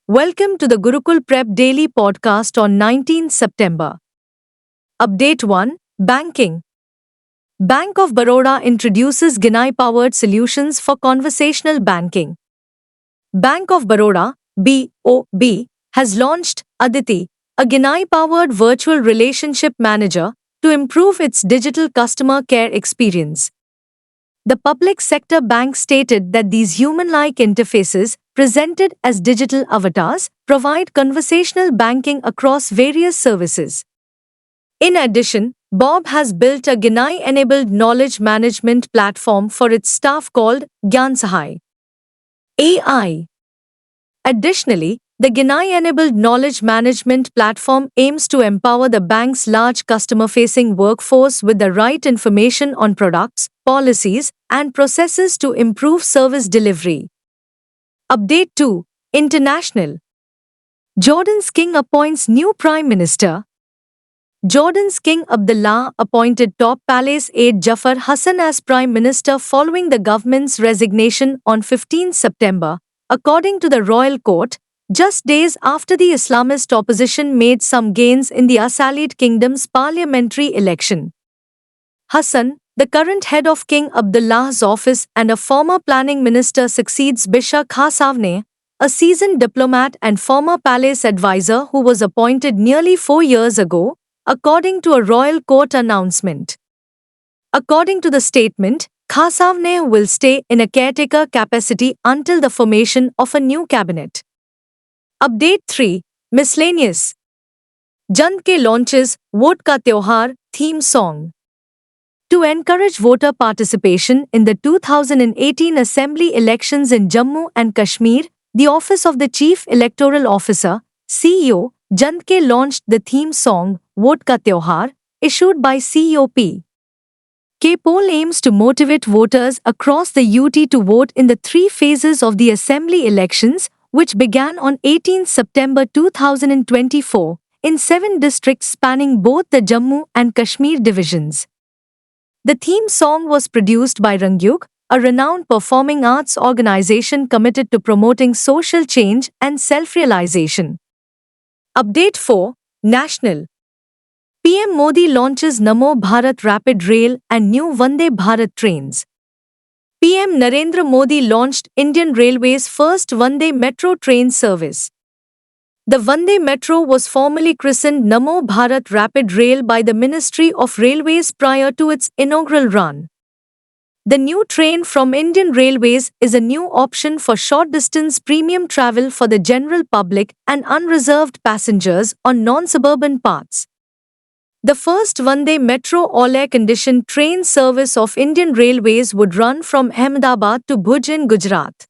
Welcome to the Gurukul Prep Daily Podcast on 19th September. Update 1 Banking. Bank of Baroda introduces GenAI-powered solutions for conversational banking. Bank of Baroda (BOB) has launched Aditi, a GenAI-powered virtual relationship manager, to improve its digital customer care experience. The public sector bank stated that these human-like interfaces, presented as digital avatars, provide conversational banking across various services. In addition, Bob has built a GenAI-enabled knowledge management platform for its staff called GyanSahai AI. Additionally, the GenAI-enabled knowledge management platform aims to empower the bank's large customer-facing workforce with the right information on products, policies, and processes to improve service delivery. Update 2 International. Jordan's king appoints new Prime Minister. Jordan's King Abdullah appointed top palace aide Jafar Hassan as Prime Minister following the government's resignation on 15 September, according to the royal court, just days after the Islamist opposition made some gains in the Asalid Kingdom's parliamentary election. Hassan, the current head of King Abdullah's office and a former planning minister, succeeds Bisha Khasavne, a seasoned diplomat and former palace advisor who was appointed nearly 4 years ago, according to a royal court announcement. According to the statement, Khasavne will stay in a caretaker capacity until the formation of a new cabinet. Update 3 Miscellaneous. Jand Ke launches Vote Ka Tyohar theme song. To encourage voter participation in the 2018 Assembly elections in Jammu and Kashmir, the Office of the Chief Electoral Officer, CEO, Jand Ke launched the theme song Vote Ka Tyohar, issued by COP. K-Poll aims to motivate voters across the UT to vote in the 3 phases of the Assembly elections, which began on 18 September 2024, in 7 districts spanning both the Jammu and Kashmir divisions. The theme song was produced by Rangyug, a renowned performing arts organization committed to promoting social change and self-realization. Update 4 National. PM Modi launches Namo Bharat Rapid Rail and new Vande Bharat trains. PM Narendra Modi launched Indian Railways' first Vande Metro train service. The Vande Metro was formally christened Namo Bharat Rapid Rail by the Ministry of Railways prior to its inaugural run. The new train from Indian Railways is a new option for short-distance premium travel for the general public and unreserved passengers on non-suburban paths. The first Vande Metro all-air-conditioned train service of Indian Railways would run from Ahmedabad to Bhuj in Gujarat.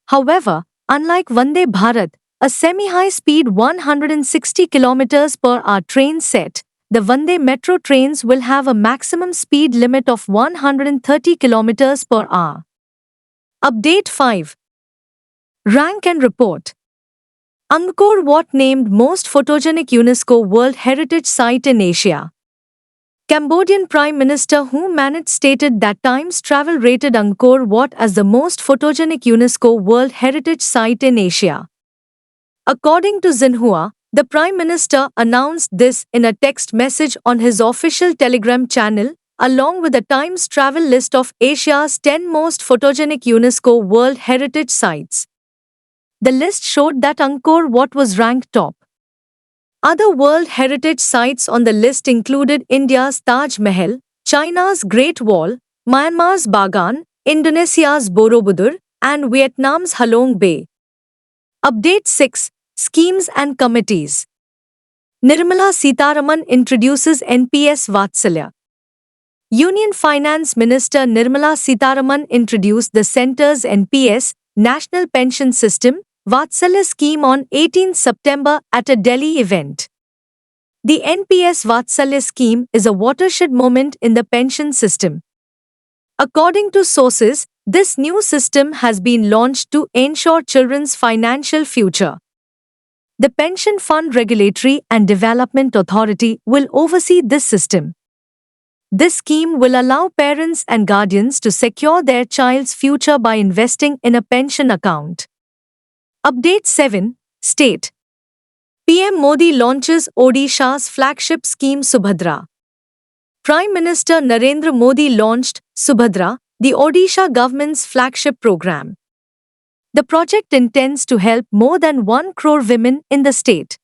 However, unlike Vande Bharat, a semi-high-speed 160 km/h train set, the Vande Metro trains will have a maximum speed limit of 130 km/h. Update 5 Rank and Report. Angkor Wat named most photogenic UNESCO World Heritage Site in Asia. Cambodian Prime Minister Hun Manet stated that Times Travel rated Angkor Wat as the most photogenic UNESCO World Heritage Site in Asia. According to Xinhua, the Prime Minister announced this in a text message on his official Telegram channel, along with a Times Travel list of Asia's 10 most photogenic UNESCO World Heritage Sites. The list showed that Angkor Wat was ranked top. Other World Heritage Sites on the list included India's Taj Mahal, China's Great Wall, Myanmar's Bagan, Indonesia's Borobudur, and Vietnam's Halong Bay. Update 6 Schemes and Committees. Nirmala Sitharaman introduces NPS Vatsalya. Union Finance Minister Nirmala Sitharaman introduced the centre's NPS, National Pension System, Vatsalya scheme on 18 September at a Delhi event. The NPS Vatsalya scheme is a watershed moment in the pension system. According to sources, this new system has been launched to ensure children's financial future. The Pension Fund Regulatory and Development Authority will oversee this system. This scheme will allow parents and guardians to secure their child's future by investing in a pension account. Update 7 State. PM Modi launches Odisha's flagship scheme Subhadra. Prime Minister Narendra Modi launched Subhadra, the Odisha government's flagship program. The project intends to help more than 1 crore women in the state.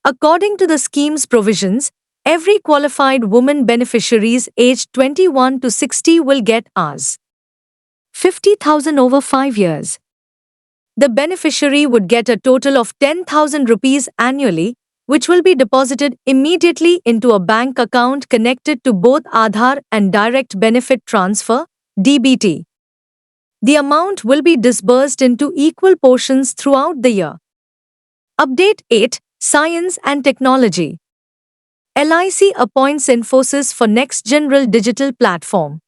According to the scheme's provisions, every qualified woman beneficiaries aged 21 to 60 will get Rs. 50,000 over 5 years. The beneficiary would get a total of 10,000 rupees annually, which will be deposited immediately into a bank account connected to both Aadhaar and Direct Benefit Transfer (DBT). The amount will be disbursed into equal portions throughout the year. Update 8. Science and Technology. LIC appoints Infosys for Next General Digital Platform.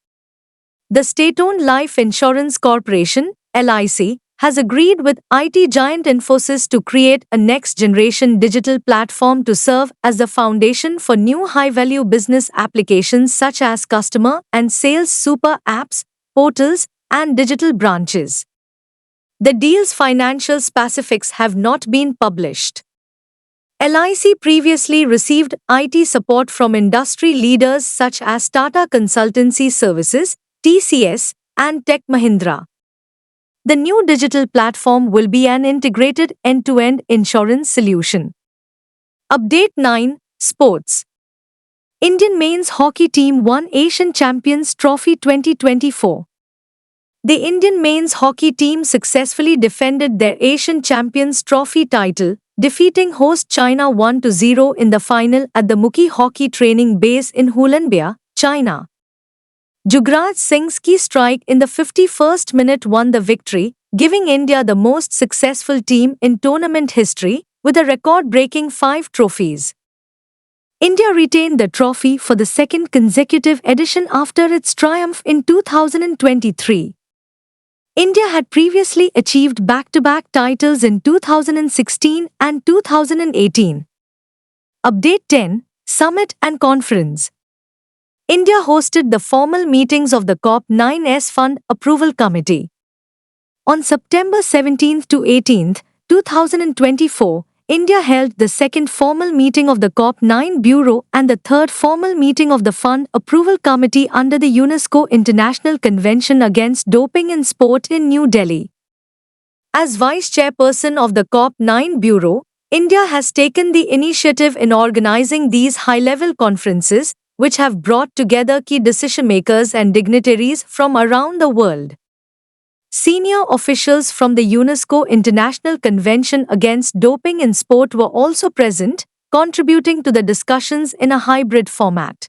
The state-owned Life Insurance Corporation, LIC, has agreed with IT giant Infosys to create a next-generation digital platform to serve as the foundation for new high-value business applications such as customer and sales super apps, portals, and digital branches. The deal's financial specifics have not been published. LIC previously received IT support from industry leaders such as Tata Consultancy Services, TCS, and Tech Mahindra. The new digital platform will be an integrated end-to-end insurance solution. Update 9. Sports. Indian men's hockey team won Asian Champions Trophy 2024. The Indian men's hockey team successfully defended their Asian Champions Trophy title, defeating host China 1-0 in the final at the Mukhi Hockey Training Base in Hulunbury, China. Jugraj Singh's key strike in the 51st minute won the victory, giving India the most successful team in tournament history, with a record-breaking 5 trophies. India retained the trophy for the second consecutive edition after its triumph in 2023. India had previously achieved back-to-back titles in 2016 and 2018. Update 10. Summit and Conference. India hosted the formal meetings of the COP9's Fund Approval Committee. On September 17 to 18, 2024, India held the second formal meeting of the COP9 Bureau and the third formal meeting of the Fund Approval Committee under the UNESCO International Convention Against Doping in Sport in New Delhi. As Vice Chairperson of the COP9 Bureau, India has taken the initiative in organizing these high-level conferences, which have brought together key decision-makers and dignitaries from around the world. Senior officials from the UNESCO International Convention Against Doping in Sport were also present, contributing to the discussions in a hybrid format.